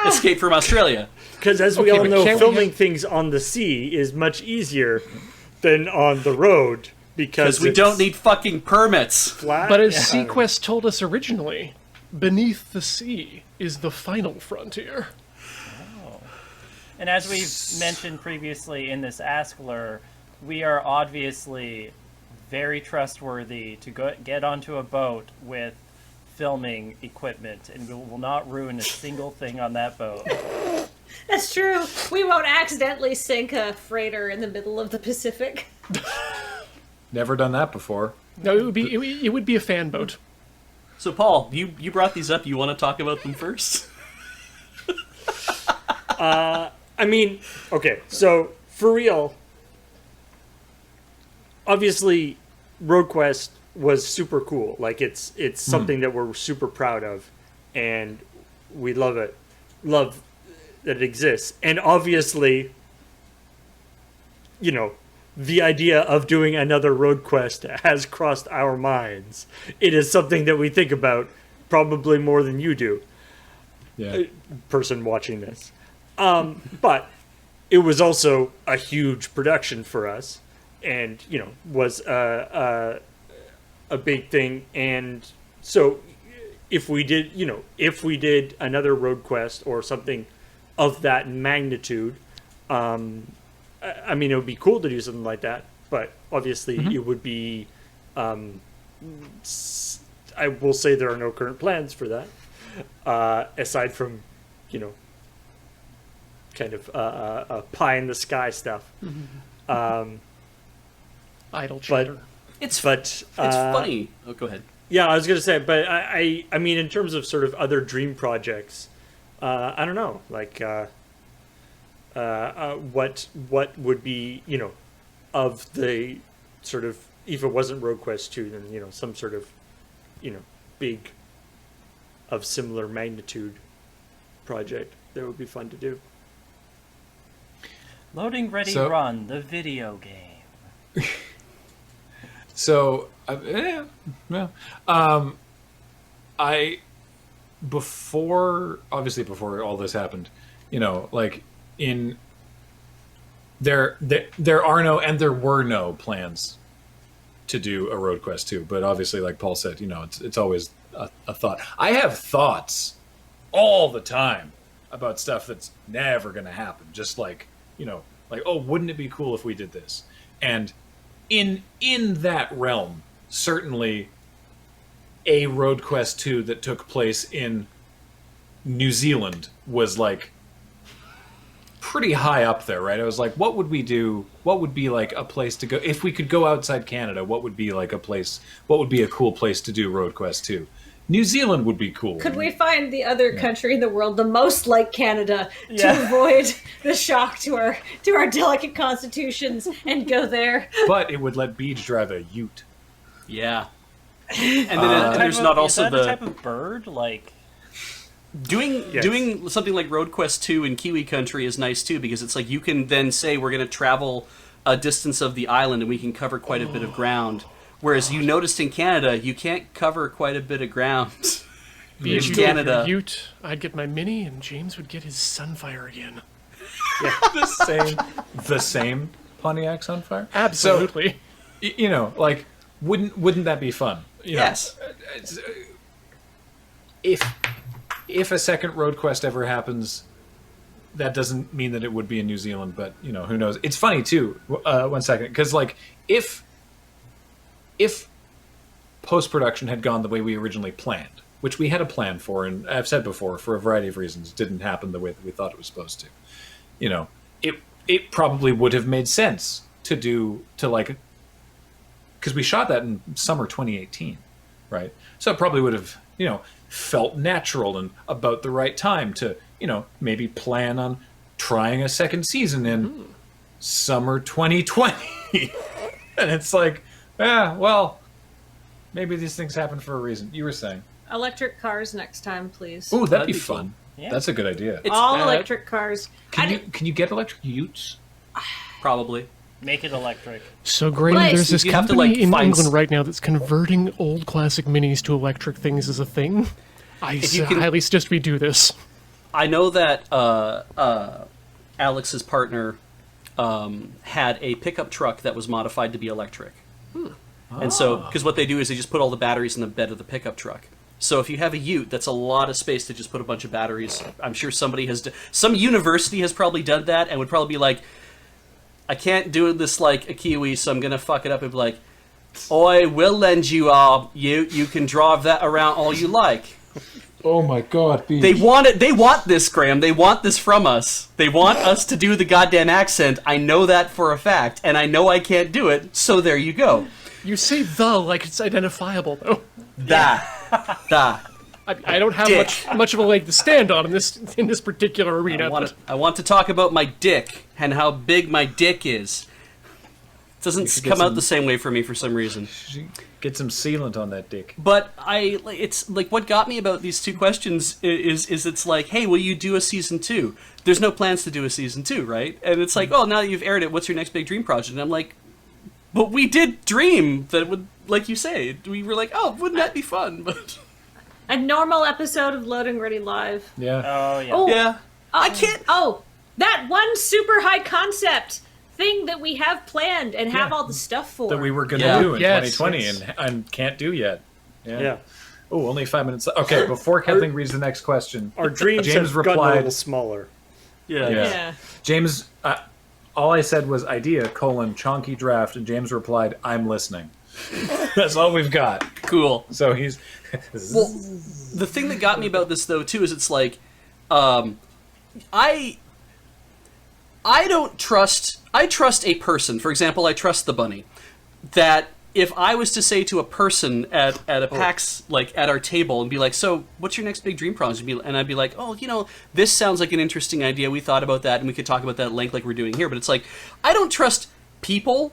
Escape from Australia. Because as we Okay, all but know, can't we filming have- things on the sea is much easier than on the road because Because we don't need fucking permits. flat. But as Sequest told us originally, beneath the sea is the final frontier. And as we've mentioned previously in this Askler, we are obviously very trustworthy to get onto a boat with filming equipment, and we will not ruin a single thing on that boat. That's true. We won't accidentally sink a freighter in the middle of the Pacific. Never done that before. No, it would be a fan boat. So, Paul, you brought these up. You want to talk about them first? I mean, okay, so for real, obviously, Road Quest was super cool. Like it's something that we're super proud of, and we love it. Love that it exists, and obviously, you know, the idea of doing another Road Quest has crossed our minds. It is something that we think about probably more than you do, Yeah. person watching this. But it was also a huge production for us, and you know was a big thing. And so if we did another Road Quest or something of that magnitude, I mean, it would be cool to do something like that. But obviously, it would be. I will say there are no current plans for that, aside from, you know, kind of pie in the sky stuff. Idle chatter. It's But funny. Oh, go ahead. yeah, I was gonna say, but I mean, in terms of sort of other dream projects, I don't know, like what would be, you know, of the sort of, if it wasn't Road Quest 2, then, you know, some sort of, you know, big of similar magnitude project that would be fun to do. Loading Ready So- Run, the video game. So, I before all this happened, you know, like there are no and there were no plans to do a Road Quest 2, but obviously, like Paul said, you know, it's always a thought. I have thoughts all the time about stuff that's never going to happen. Just like, you know, like, oh, wouldn't it be cool if we did this? And in that realm, certainly a Road Quest 2 that took place in New Zealand was like pretty high up there, right? I was like, what would we do? What would be like a place to go if we could go outside Canada? What would be like a place? What would be a cool place to do Road Quest 2? New Zealand would be cool. Could we find the other country in the world the most like Canada Yeah. to avoid the shock to our delicate constitutions and go there? But it would let Beach drive a ute. Yeah. And then there's not also is that the a type of bird? Like, doing something like Road Quest 2 in Kiwi country is nice too, because it's like you can then say we're going to travel a distance of the island and we can cover quite a bit of ground. Whereas you noticed in Canada, you can't cover quite a bit of ground. Beach in would get Canada. your Ute, I'd get my Mini, and James would get his Sunfire again. The same Pontiac Sunfire. Absolutely. You know, like wouldn't that be fun? You know, Yes. if a second Road Quest ever happens, that doesn't mean that it would be in New Zealand, but you know, who knows? It's funny too. 1 second, because like if post-production had gone the way we originally planned, which we had a plan for, and I've said before, for a variety of reasons, it didn't happen the way that we thought it was supposed to. You know, it probably would have made sense because we shot that in summer 2018, right? So it probably would have, you know, felt natural and about the right time to, you know, maybe plan on trying a second season in summer 2020. And it's like, well, maybe these things happen for a reason. You were saying. Electric cars next time, please. Ooh, that'd be That'd be fun. Yeah. That's a good idea. It's All bad. electric cars. Can you get electric utes? probably. Make it electric. So, Graham, Right. there's this You have to, company like, in find England right now that's converting old classic minis to electric things as a thing. I you can- highly suggest we do this. I know that Alex's partner had a pickup truck that was modified to be electric. And so, because what they do is they just put all the batteries in the bed of the pickup truck. So if you have a ute, that's a lot of space to just put a bunch of batteries. I'm sure somebody has, some university has probably done that and would probably be like, I can't do this like a Kiwi, so I'm gonna fuck it up and be like, I will lend you a ute. You can drive that around all you like. Oh my god, They want it. They want this, Graham. They want this from us. They want us to do the goddamn accent. I know that for a fact, and I know I can't do it. So there you go. You say "the" like it's identifiable, though. Da. I don't have Dick. much of a leg to stand on in this particular arena. I want to talk about my dick and how big my dick is. It doesn't should get come out some- the same way for me for some reason. Get some sealant on that dick. But it's like what got me about these two questions is it's like, hey, will you do a season 2? There's no plans to do a season 2, right? And it's like, oh, now that you've aired it, what's your next big dream project? And I'm like, but we did dream that would, like you say, we were like, oh, wouldn't that be fun? But A normal episode of Loading Ready Live. Yeah. Oh yeah. Oh, yeah, I can't. Oh, that one super high concept thing that we have planned and have Yeah. all the stuff for. That we were going to Yeah. do in Yes, 2020 yes. and can't do yet. Yeah. Oh, only 5 minutes. Okay, before Kathleen reads the next question, Our dreams James have gotten a replied- little smaller. Yeah. Yeah. James, all I said was idea, chonky draft, and James replied, I'm listening. That's all we've got. Cool. So he's... Well, the thing that got me about this though too is it's like, I don't trust. I trust a person. For example, I trust the bunny. That if I was to say to a person at a PAX, like at our table, and be like, "So, what's your next big dream project?" And I'd be like, "Oh, this sounds like an interesting idea. We thought about that, and we could talk about that at length, like we're doing here." But it's like, I don't trust people,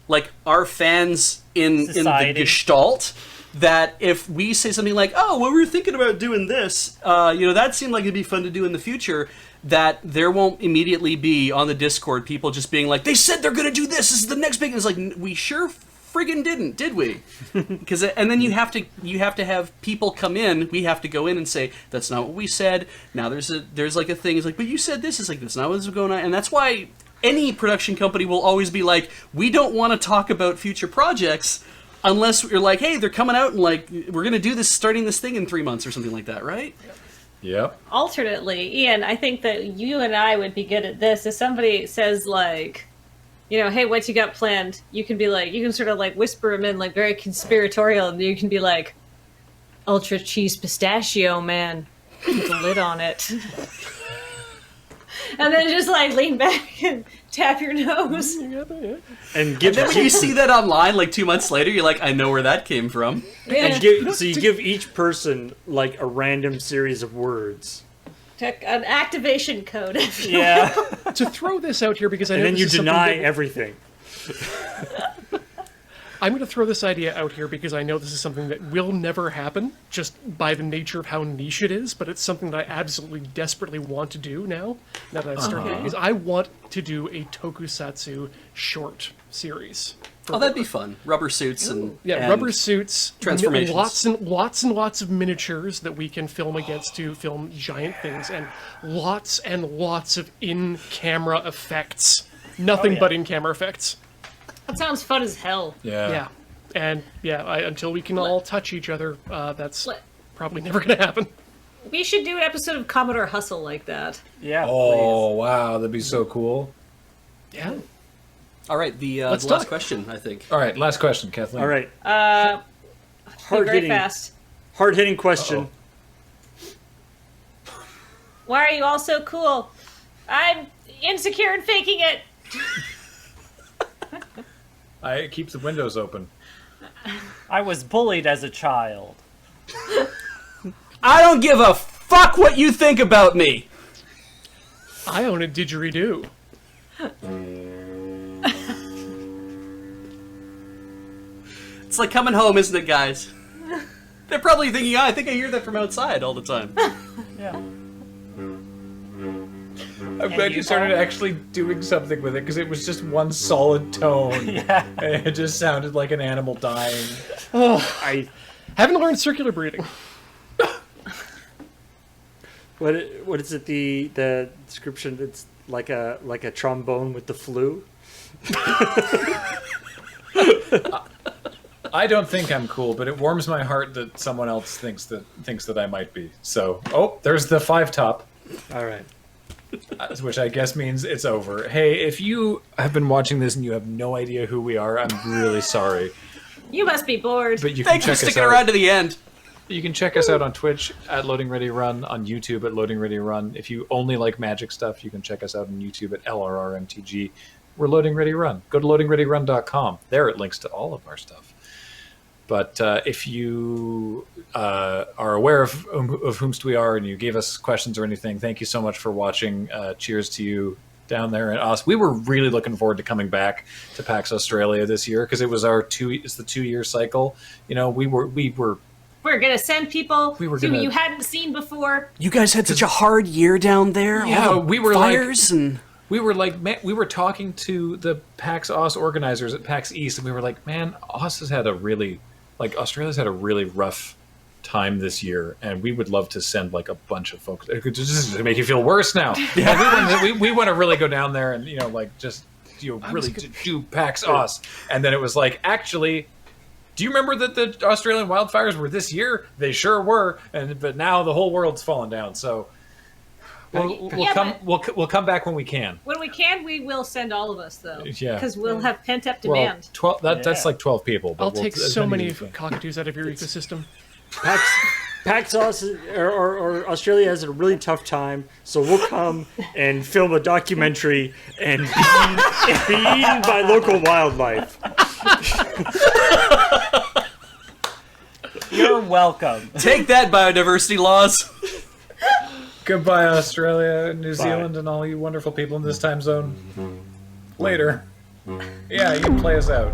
like our fans in the Society. gestalt. That if we say something like, "Oh, well, we were thinking about doing this," that seemed like it'd be fun to do in the future. That there won't immediately be on the Discord people just being like, "They said they're gonna do this. This is the next big." It's like, we sure friggin' didn't, did we? Because and then you have to have people come in. We have to go in and say, "That's not what we said." Now there's like a thing. It's like, "But you said this." Is like, "That's not what's going on," and that's why any production company will always be like, "We don't want to talk about future projects." Unless you're like, hey, they're coming out and like, we're going to do this, starting this thing in 3 months or something like that, right? Yep. Alternately, Ian, I think that you and I would be good at this. If somebody says like, hey, what you got planned? You can be like, you can sort of like whisper them in like very conspiratorial, and you can be like, ultra cheese pistachio man with a lid on it. And then just like lean back and tap your nose. And give, And then when you see that online like 2 months later, you're like, I know where that came from. Yeah. so you give each person like a random series of words. An activation code. If you Yeah. To throw this out here, because I know And then this you is something deny that- everything. I'm going to throw this idea out here because I know this is something that will never happen, just by the nature of how niche it is, but it's something that I absolutely desperately want to do now that I've started, is I want to do a tokusatsu short series. Oh, that'd be fun. Rubber suits and Rubber suits, transformations. lots and lots of miniatures that we can film against to film giant things, and lots of in-camera effects. Nothing yeah. but in-camera effects. That sounds fun as hell. Yeah, and until we can all touch each other, that's Let- probably never going to happen. We should do an episode of Commodore Hustle like that. Yeah. Oh, wow. That'd be so cool. Yeah. All right, the Let's last talk. question, I think. All right, last question, Kathleen. All right. Be very Hard-hitting, fast. hard-hitting question. Why are you all so cool? I'm insecure and faking it. I keep the windows open. I was bullied as a child. I don't give a fuck what you think about me. I own a didgeridoo. It's like coming home, isn't it, guys? They're probably thinking, I think I hear that from outside all the time. Yeah. I'm glad you started actually doing something with it, because it was just one solid tone. Yeah. And it just sounded like an animal dying. I haven't learned circular breathing. What is it? The description? It's like a trombone with the flu. I don't think I'm cool, but it warms my heart that someone else thinks that I might be. So, oh, there's the 5 top. All right. Which I guess means it's over. Hey, if you have been watching this and you have no idea who we are, I'm really sorry. You must be bored. But you can Thanks for check us sticking out. around to the end. You can check us out on Twitch at LoadingReadyRun, on YouTube at LoadingReadyRun. If you only like magic stuff, you can check us out on YouTube at LRRMTG. We're LoadingReadyRun. Go to loadingreadyrun.com. There it links to all of our stuff. But if you are aware of whomst we are and you gave us questions or anything, thank you so much for watching. Cheers to you down there in Aussie. We were really looking forward to coming back to PAX Australia this year, because it was it's the 2-year cycle. You know, we're gonna send people We were who gonna- you hadn't seen before. You guys had such a hard year down there. Yeah, all the we were fires and we were like, man, we were talking to the PAX Aus organizers at PAX East, and we were like, man, Australia's had a really rough time this year, and we would love to send like a bunch of folks. It could just to make you feel worse now. Yeah. We want to really go down there and really do PAX Aus. And then it was like, actually, do you remember that the Australian wildfires were this year? They sure were, but now the whole world's fallen down. So we'll come back when we can. When we can, we will send all of us, though. Yeah. Because we'll have pent-up Well, demand. 12. That's like 12 people. But I'll we'll- take as so many many as we can. cockatoos out of your ecosystem. PAX or Australia has a really tough time, so we'll come and film a documentary and be eaten by local wildlife. You're welcome. take that, biodiversity laws. Goodbye, Australia, New Zealand, and all you wonderful people in this time zone. Later. Yeah, you can play us out.